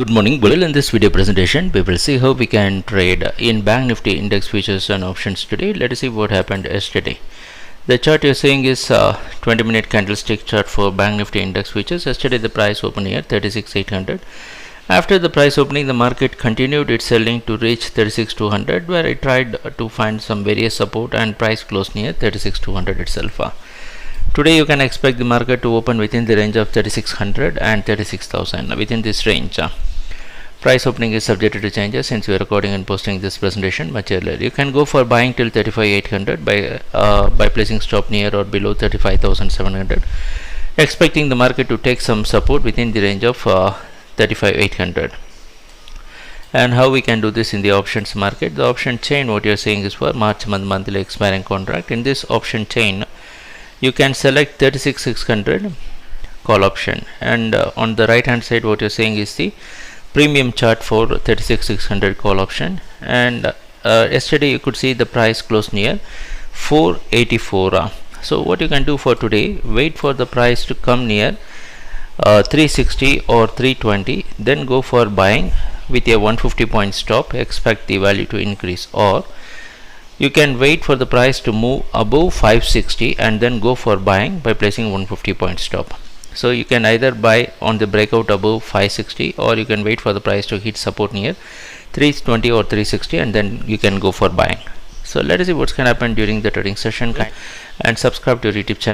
Good morning. Well, in this video presentation, we will see how we can trade in Bank Nifty index futures and options today. Let us see what happened yesterday. The chart you're seeing is 20-minute candlestick chart for Bank Nifty index futures. Yesterday, the price opened here 36,800. After the price opening, the market continued its selling to reach 36,200, where it tried to find some various support and price closed near 36,200 itself. Today you can expect the market to open within the range of 3600 and 36,000. Within this range, price opening is subject to changes since we are recording and posting this presentation much earlier. You can go for buying till 35,800 by placing stop near or below 35,700, expecting the market to take some support within the range of 35,800. And how we can do this in the options market? The option chain, what you are seeing, is for March month monthly expiring contract. In this option chain, you can select 36,600 call option, and on the right hand side what you're seeing is the premium chart for 36,600 call option. And yesterday you could see the price closed near 484. So what you can do for today, wait for the price to come near 360 or 320, then go for buying with a 150 point stop, expect the value to increase. Or you can wait for the price to move above 560 and then go for buying by placing 150 point stop. So you can either buy on the breakout above 560, or you can wait for the price to hit support near 320 or 360 and then you can go for buying. So let us see what's going to happen during the trading session, and subscribe to our YouTube channel.